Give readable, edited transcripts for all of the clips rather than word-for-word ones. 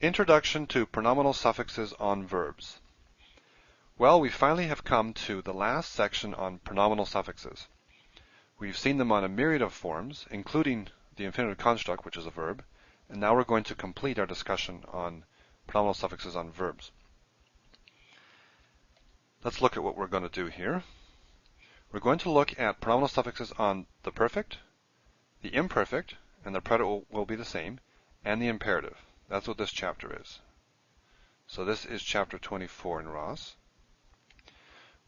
Introduction to Pronominal Suffixes on Verbs. Well, we finally have come to the last section on pronominal suffixes. We've seen them on a myriad of forms, including the infinitive construct, which is a verb, and now we're going to complete our discussion on pronominal suffixes on verbs. Let's look at what we're going to do here. We're going to look at pronominal suffixes on the perfect, the imperfect, and the predicate will be the same, and the imperative. That's what this chapter is. So this is chapter 24 in Ross.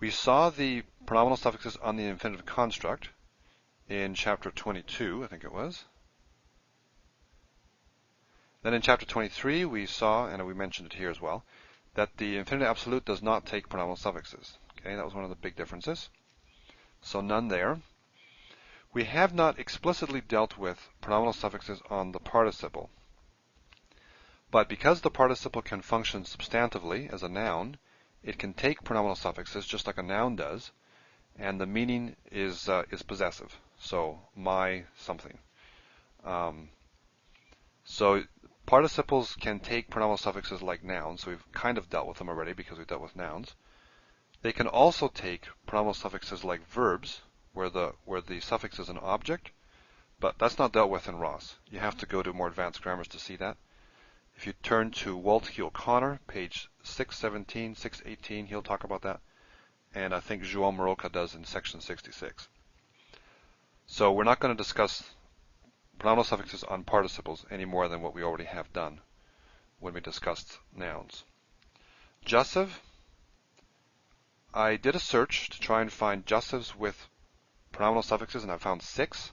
We saw the pronominal suffixes on the infinitive construct in chapter 22, I think it was. Then in chapter 23 we saw, and we mentioned it here as well, that the infinitive absolute does not take pronominal suffixes. Okay, that was one of the big differences. So none there. We have not explicitly dealt with pronominal suffixes on the participle. But because the participle can function substantively as a noun, it can take pronominal suffixes just like a noun does, and the meaning is possessive. So my something. So participles can take pronominal suffixes like nouns. So we've kind of dealt with them already because we've dealt with nouns. They can also take pronominal suffixes like verbs, where the suffix is an object, but that's not dealt with in Ross. You have to go to more advanced grammars to see that. If you turn to Waltke O'Connor, page 617, 618, he'll talk about that. And I think João Maroca does in section 66. So we're not going to discuss pronominal suffixes on participles any more than what we already have done when we discussed nouns. Jussive, I did a search to try and find jussives with pronominal suffixes, and I found 6.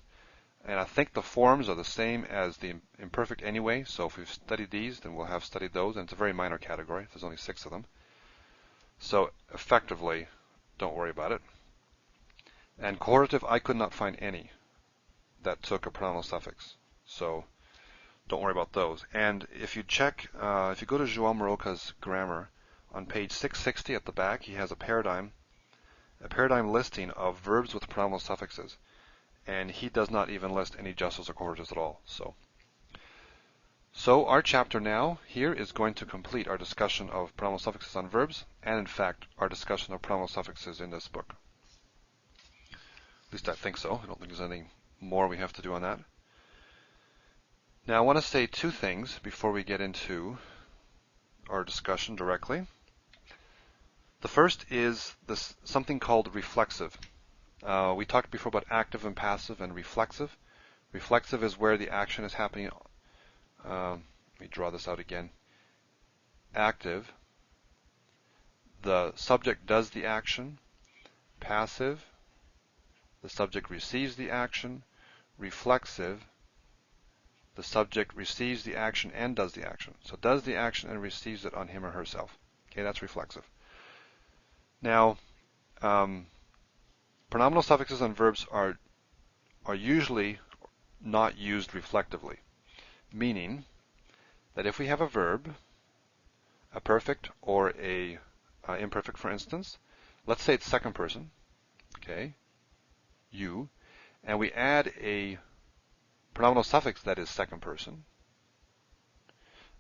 And I think the forms are the same as the imperfect anyway, so if we've studied these, then we'll have studied those, and it's a very minor category. There's only 6 of them. So effectively, don't worry about it. And cohortative, I could not find any that took a pronominal suffix. So don't worry about those. And if you check, if you go to João Maroca's grammar, on page 660 at the back, he has a paradigm listing of verbs with pronominal suffixes. And he does not even list any jussives or cohortatives at all. So our chapter now here is going to complete our discussion of pronominal suffixes on verbs, and in fact our discussion of pronominal suffixes in this book. At least I think so. I don't think there's anything more we have to do on that. Now I want to say 2 things before we get into our discussion directly. The first is something called reflexive. We talked before about active and passive and reflexive. Reflexive is where the action is happening. Let me draw this out again. Active, the subject does the action. Passive, the subject receives the action. Reflexive, the subject receives the action and does the action. So does the action and receives it on him or herself. Okay, that's reflexive. Now, pronominal suffixes on verbs are usually not used reflectively, meaning that if we have a verb, a perfect or a imperfect, for instance, let's say it's second person, okay, you, and we add a pronominal suffix that is second person,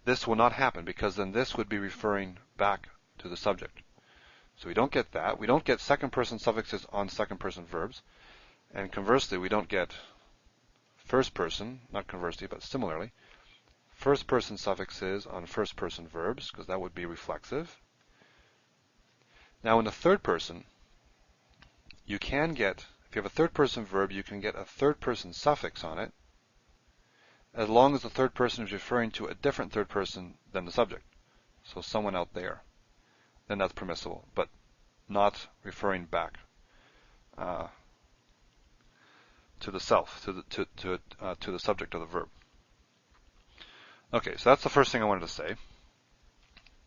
this will not happen because then this would be referring back to the subject. So we don't get that. We don't get second person suffixes on second person verbs. And conversely, we don't get first person, not conversely, but similarly, first person suffixes on first person verbs, because that would be reflexive. Now in the third person, you can get, if you have a third person verb, you can get a third person suffix on it, as long as the third person is referring to a different third person than the subject. So someone out there. Then that's permissible, but not referring back to the self, to the subject of the verb. Okay, so that's the first thing I wanted to say.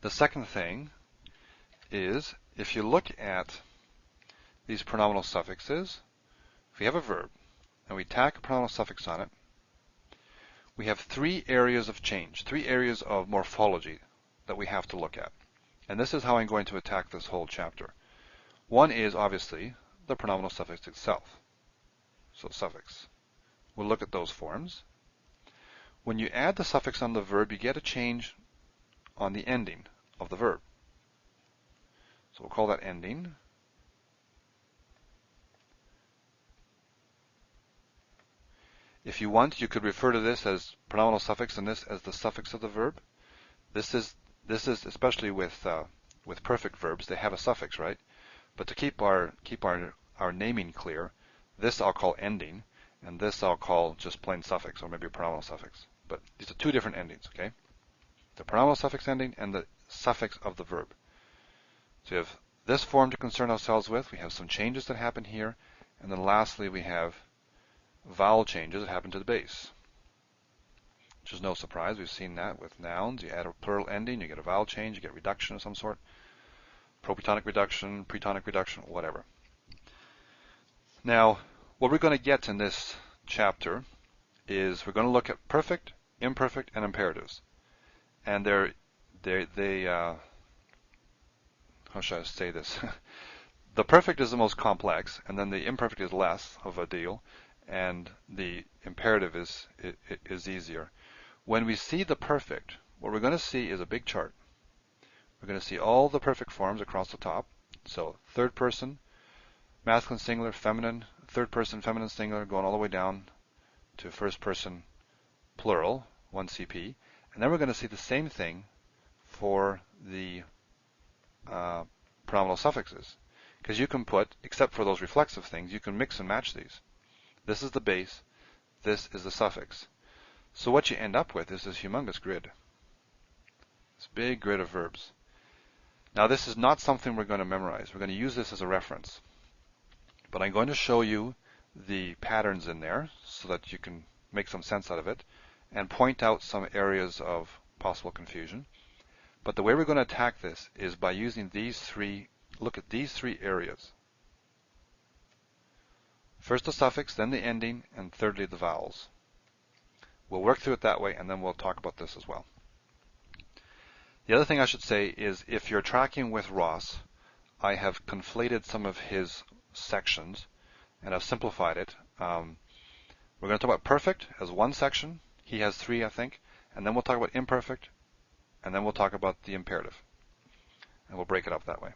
The second thing is, if you look at these pronominal suffixes, if we have a verb and we tack a pronominal suffix on it, we have 3 areas of change, 3 areas of morphology that we have to look at. And this is how I'm going to attack this whole chapter. One is, obviously, the pronominal suffix itself. So suffix. We'll look at those forms. When you add the suffix on the verb, you get a change on the ending of the verb. So we'll call that ending. If you want, you could refer to this as pronominal suffix and this as the suffix of the verb. This is especially with perfect verbs, they have a suffix, right? But to keep our naming clear, this I'll call ending, and this I'll call just plain suffix, or maybe a pronominal suffix. But these are two different endings, okay? The pronominal suffix ending and the suffix of the verb. So we have this form to concern ourselves with. We have some changes that happen here, and then lastly we have vowel changes that happen to the base, which is no surprise. We've seen that with nouns. You add a plural ending, you get a vowel change, you get reduction of some sort. Propretonic reduction, pretonic reduction, whatever. Now, what we're going to get in this chapter is we're going to look at perfect, imperfect, and imperatives. And how should I say this? The perfect is the most complex, and then the imperfect is less of a deal, and the imperative is easier. When we see the perfect, what we're going to see is a big chart. We're going to see all the perfect forms across the top. So third person, masculine singular, feminine, third person, feminine singular, going all the way down to first person plural, 1CP. And then we're going to see the same thing for the pronominal suffixes. Because you can put, except for those reflexive things, you can mix and match these. This is the base, this is the suffix. So what you end up with is this humongous grid. This big grid of verbs. Now this is not something we're going to memorize. We're going to use this as a reference. But I'm going to show you the patterns in there so that you can make some sense out of it and point out some areas of possible confusion. But the way we're going to attack this is by using these three, look at these three areas. First the suffix, then the ending, and thirdly the vowels. We'll work through it that way, and then we'll talk about this as well. The other thing I should say is if you're tracking with Ross, I have conflated some of his sections and I've simplified it. We're going to talk about perfect as one section. He has three, I think. And then we'll talk about imperfect, and then we'll talk about the imperative. And we'll break it up that way.